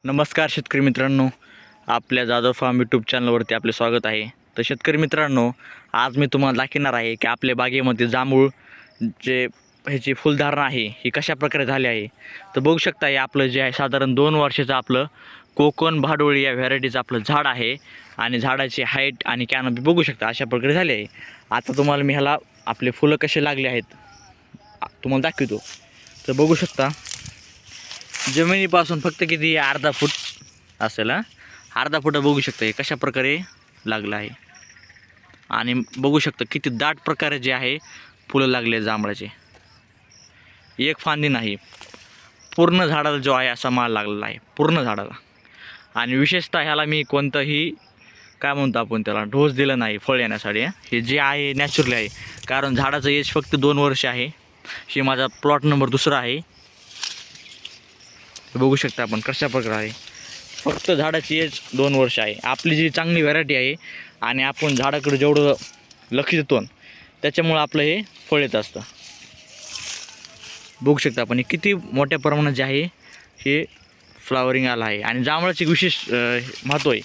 नमस्कार शेतकरी मित्रांनो, आपल्या जाधव फार्म यूट्यूब चॅनलवरती आपले स्वागत आहे. तर शेतकरी मित्रांनो, आज मी तुम्हाला दाखवणार आहे की आपल्या बागेमध्ये जांभूळ जे ह्याची फुलधारणा आहे ही कशा प्रकारे झाली आहे. तर बघू शकता हे आपलं जे आहे साधारण 2 वर्षाचं आपलं कोकण भाडोळी या व्हरायटीचं आपलं झाड आहे आणि झाडाची हाईट आणि कॅनोपी बघू शकता अशा प्रकारे झाली आहे. आता तुम्हाला मी ह्याला आपले फुलं कसे लागले आहेत तुम्हाला दाखवतो. तर बघू शकता जमिनीपासून फक्त किती अर्धा फूट असेल, अर्धा फूट बघू शकता हे कशा प्रकारे लागलं आहे. आणि बघू शकता किती दाट प्रकारे जे आहे फुलं लागले जांभळाचे. एक फांदी नाही, पूर्ण झाडाला जो आहे असा माल लागलेला आहे पूर्ण झाडाला. आणि विशेषतः ह्याला मी कोणतंही काय म्हणतो आपण त्याला डोस दिला नाही फळ येण्यासाठी. हे जे आहे नॅचरली आहे, कारण झाडाचं एज फक्त 2 वर्ष आहे. हे माझा प्लॉट नंबर 2 आहे. बघू शकता आपण कशा प्रकारे आहे, फक्त झाडाची एज 2 वर्ष आहे. आपली जी चांगली व्हरायटी आहे आणि आपण झाडाकडे जेवढं लक्ष देतो त्याच्यामुळं आपलं हे फळ येत असतं. बघू शकता आपण किती मोठ्या प्रमाणात जे आहे हे फ्लावरिंग आलं आहे. आणि जांभळाचे विशेष महत्त्व आहे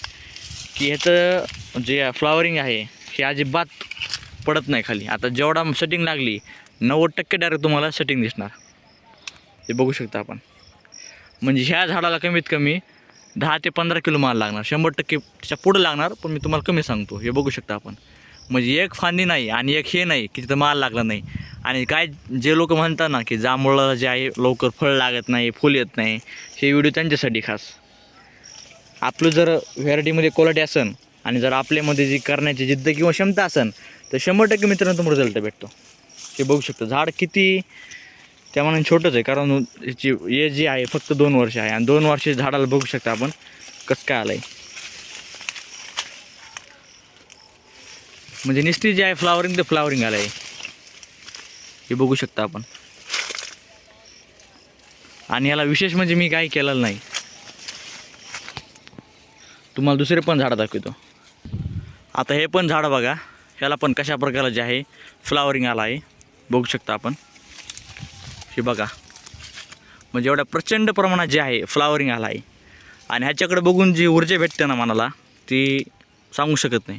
की ह्याचं जे फ्लावरिंग आहे हे अजिबात पडत नाही खाली. आता जेवढा सेटिंग लागली 90% डायरेक्ट तुम्हाला सेटिंग दिसणार. हे बघू शकता आपण. म्हणजे ह्या झाडाला कमीत कमी 10 ते 15 किलो माल लागणार, 100% त्याच्या पुढं लागणार, पण मी तुम्हाला कमी सांगतो. हे बघू शकता आपण. म्हणजे एक फांदी नाही आणि एक हे नाही की तिथं माल लागला नाही. आणि काय जे लोक म्हणतात ना की जांभळं जे आहे लवकर फळ लागत नाही, फुल येत नाही, हे व्हिडिओ त्यांच्यासाठी खास. आपलं जर व्हरायटीमध्ये क्वालिटी असेल आणि जर आपल्यामध्ये जी करण्याची जिद्द किंवा क्षमता असेल तर 100% मित्रांनो तुम्हाला रिझल्ट भेटतो. हे बघू शकता झाड किती त्या मनाने छोटंच आहे, कारण याची एज जी आहे फक्त 2 वर्ष आहे. आणि 2 वर्ष झाडाला बघू शकता आपण कसं काय आलं आहे. म्हणजे निस्ती जे आहे फ्लावरिंग ते फ्लावरिंग आलं आहे. हे बघू शकता आपण. आणि याला विशेष म्हणजे मी काही केलेलं नाही. तुम्हाला दुसरे पण झाडं दाखवतो. आता हे पण झाडं बघा, ह्याला पण कशा प्रकारे जे आहे फ्लावरिंग आला आहे बघू शकता आपण. हे बघा, म्हणजे एवढ्या प्रचंड प्रमाणात जे आहे फ्लावरिंग आला आहे. आणि ह्याच्याकडे बघून जी ऊर्जा भेटते ना मनाला ती सांगू शकत नाही.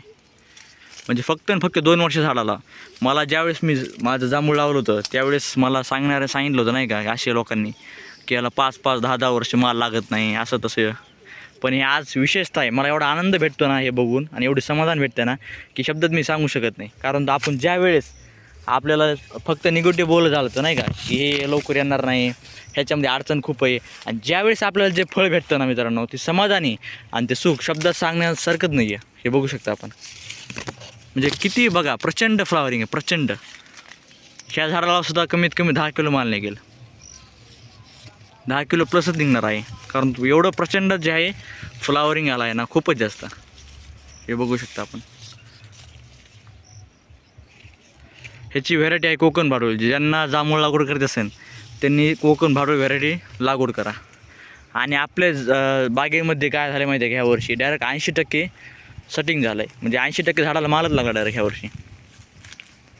म्हणजे फक्त आणि फक्त 2 वर्ष झाडाला. मला ज्यावेळेस मी माझं जांभूळ लावलं होतं त्यावेळेस मला सांगितलं होतं नाही का अशा लोकांनी की याला 5-5, 10-10 वर्ष माल लागत नाही असं तसं. पण हे आज विशेषतः आहे, मला एवढा आनंद भेटतो ना हे बघून आणि एवढे समाधान भेटतं ना की शब्दात मी सांगू शकत नाही. कारण आपण ज्या वेळेस आपल्याला फक्त निगेटिव्ह बोललं झालं तर नाही का की हे लवकर येणार नाही, ह्याच्यामध्ये अडचण खूप आहे. आणि ज्यावेळेस आपल्याला जे फळ भेटतं ना मित्रांनो ते समाधानी आणि ते सुख शब्दात सांगण्यासारखंच नाही आहे. हे बघू शकता आपण. म्हणजे किती बघा प्रचंड फ्लावरिंग आहे, प्रचंड. ह्या झाडाला सुद्धा कमीत कमी 10 किलो माल निघेल, 10 किलो प्लसच निघणार आहे. कारण एवढं प्रचंड जे आहे फ्लावरिंग आला आहे ना खूपच जास्त. हे बघू शकता आपण. ह्याची व्हरायटी आहे कोकण भाडोळी. ज्यांना जांभूळ लागवड करत असेल त्यांनी कोकण भाडोळी व्हरायटी लागवड करा. आणि आपल्या बागेमध्ये काय झालं माहिती आहे की ह्या वर्षी डायरेक्ट 80% सेटिंग झालं आहे. म्हणजे 80% झाडाला मालच लागला डायरेक्ट ह्या वर्षी.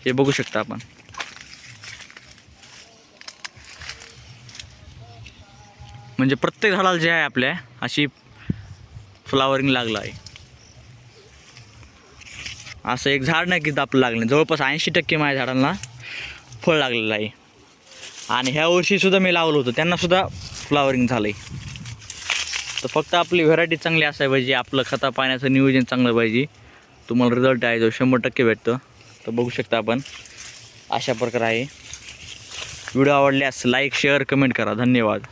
हे बघू शकता आपण. म्हणजे प्रत्येक झाडाला जे आहे आपल्या अशी फ्लावरिंग लागलं आहे. असं एक झाड नाही की आपलं लागलं नाही, जवळपास 80% माझ्या झाडांना फळ लागलेलं आहे. आणि ह्या वर्षीसुद्धा मी लावलं होतं त्यांनासुद्धा फ्लावरिंग झालं आहे. तर फक्त आपली व्हरायटी चांगली असायला पाहिजे, आपलं खता पाण्याचं नियोजन चांगलं पाहिजे, तुम्हाला रिझल्ट आहे जो 100% भेटतो. तर बघू शकता आपण अशा प्रकारे आहे. व्हिडिओ आवडल्यास लाईक शेअर कमेंट करा. धन्यवाद.